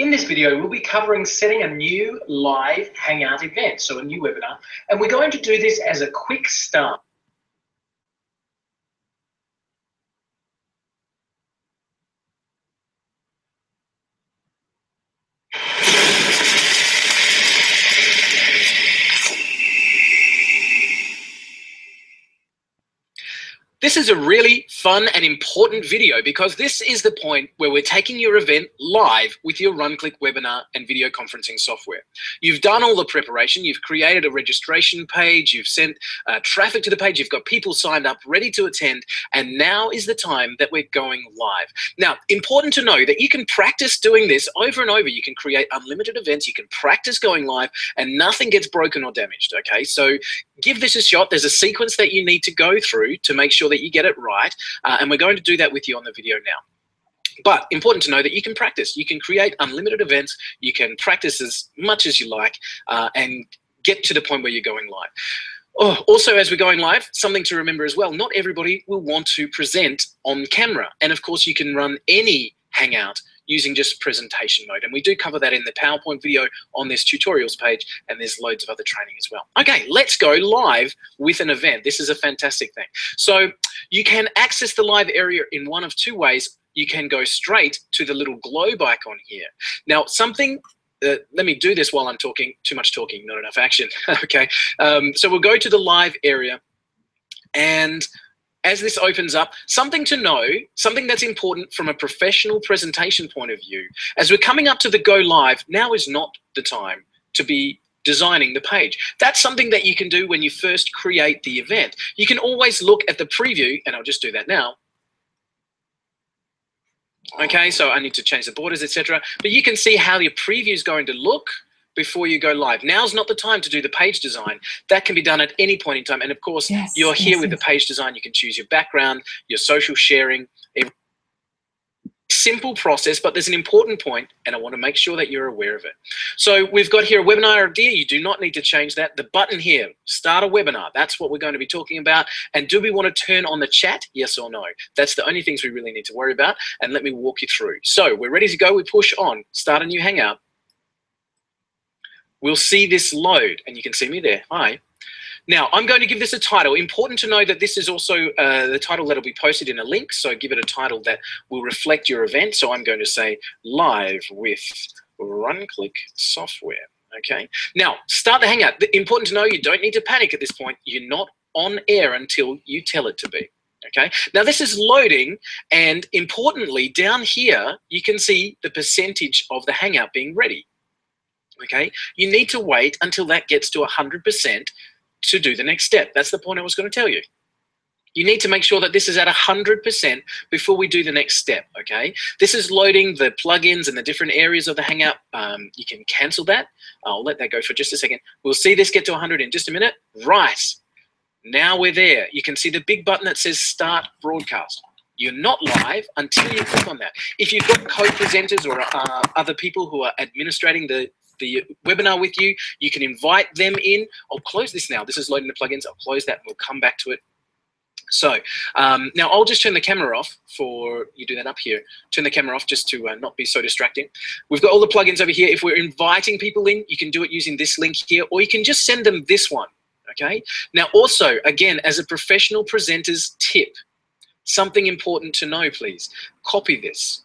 In this video, we'll be covering setting a new live Hangout event, so a new webinar, and we're going to do this as a quick start. This is a really fun and important video because this is the point where we're taking your event live with your RunClick webinar and video conferencing software. You've done all the preparation, you've created a registration page, you've sent traffic to the page, you've got people signed up, ready to attend, and now is the time that we're going live. Now, important to know that you can practice doing this over and over. You can create unlimited events, you can practice going live, and nothing gets broken or damaged, okay? So give this a shot. There's a sequence that you need to go through to make sure that you get it right, and we're going to do that with you on the video now. But important to know that you can practice. You can create unlimited events, you can practice as much as you like, and get to the point where you're going live. Oh, also, as we're going live, something to remember as well, not everybody will want to present on camera. And of course, you can run any Hangout using just presentation mode. And we do cover that in the PowerPoint video on this tutorials page, and there's loads of other training as well. Okay, let's go live with an event. This is a fantastic thing. So you can access the live area in one of two ways. You can go straight to the little globe icon here. Now, let me do this while I'm talking. Too much talking, not enough action. Okay, so we'll go to the live area, and as this opens up, something to know, something that's important from a professional presentation point of view, as we're coming up to the go live, now is not the time to be designing the page. That's something that you can do when you first create the event. You can always look at the preview, and I'll just do that now. Okay, so I need to change the borders, etc. But you can see how your preview is going to look before you go live. Now's not the time to do the page design. That can be done at any point in time. And of course, you're here with the page design. You can choose your background, your social sharing. A simple process, but there's an important point, and I want to make sure that you're aware of it. So we've got here a webinar idea. You do not need to change that. The button here, start a webinar. That's what we're going to be talking about. And do we want to turn on the chat? Yes or no? That's the only things we really need to worry about. And let me walk you through. So we're ready to go. We push on, start a new Hangout. We'll see this load, and you can see me there. Hi. Now, I'm going to give this a title. Important to know that this is also the title that will be posted in a link, so give it a title that will reflect your event. So I'm going to say Live with RunClick Software. Okay. Now, start the Hangout. Important to know you don't need to panic at this point. You're not on air until you tell it to be. Okay. Now, this is loading, and importantly, down here, you can see the percentage of the Hangout being ready. Okay, you need to wait until that gets to 100% to do the next step. That's the point I was going to tell you. You need to make sure that this is at 100% before we do the next step, okay? This is loading the plugins and the different areas of the Hangout. You can cancel that. I'll let that go for just a second. We'll see this get to 100 in just a minute. Right, now we're there. You can see the big button that says Start Broadcast. You're not live until you click on that. If you've got co-presenters or other people who are administrating the webinar with you, you can invite them in. I'll close this now. This is loading the plugins. I'll close that and we'll come back to it. So now I'll just turn the camera off for, you do that up here, turn the camera off just to not be so distracting. We've got all the plugins over here. If we're inviting people in, you can do it using this link here, or you can just send them this one, okay? Now also, again, as a professional presenter's tip, something important to know, please, copy this,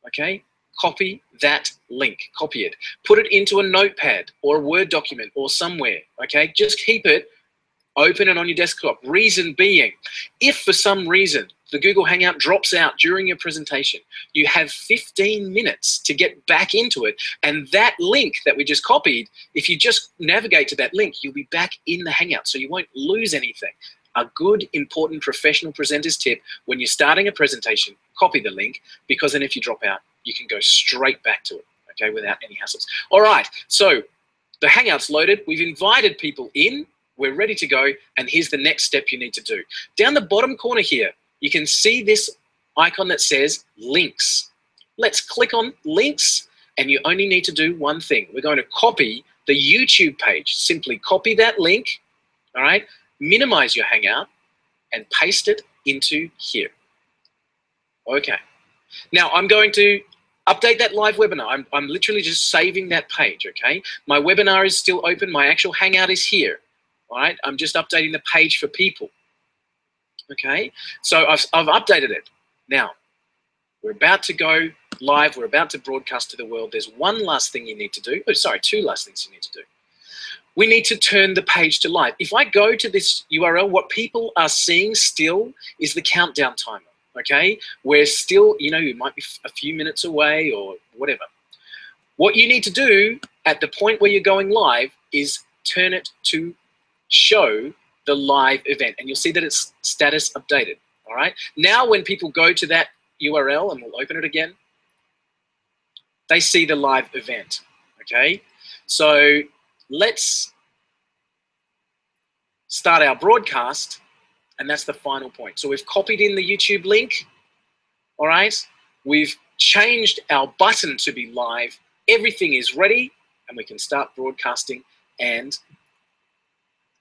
okay? Copy that link, copy it. Put it into a notepad or a Word document or somewhere, okay? Just keep it open and on your desktop. Reason being, if for some reason the Google Hangout drops out during your presentation, you have 15 minutes to get back into it. And that link that we just copied, if you just navigate to that link, you'll be back in the Hangout, so you won't lose anything. A good, important professional presenter's tip, when you're starting a presentation, copy the link, because then if you drop out, you can go straight back to it, okay, without any hassles. All right, so the Hangout's loaded. We've invited people in. We're ready to go, and here's the next step you need to do. Down the bottom corner here, you can see this icon that says Links. Let's click on Links, and you only need to do one thing. We're going to copy the YouTube page. Simply copy that link, all right, minimize your Hangout, and paste it into here. Okay. Now, I'm going to Update that live webinar. I'm literally just saving that page, okay? My webinar is still open. My actual Hangout is here, all right? I'm just updating the page for people, okay? So I've updated it. Now, we're about to go live. We're about to broadcast to the world. There's one last thing you need to do. Oh, sorry, two last things you need to do. We need to turn the page to live. If I go to this URL, what people are seeing still is the countdown timer, okay? We're still, you know, you might be a few minutes away or whatever. What you need to do at the point where you're going live is turn it to show the live event, and you'll see that it's status updated, all right? Now when people go to that URL, and we'll open it again, they see the live event, okay? So let's start our broadcast, and that's the final point. So we've copied in the YouTube link, all right? We've changed our button to be live. Everything is ready, and we can start broadcasting and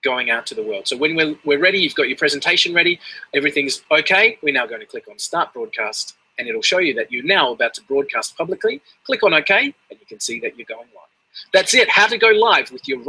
going out to the world. So when we're ready, you've got your presentation ready, everything's okay, we're now going to click on Start Broadcast, and it'll show you that you're now about to broadcast publicly. Click on OK, and you can see that you're going live. That's it, how to go live with your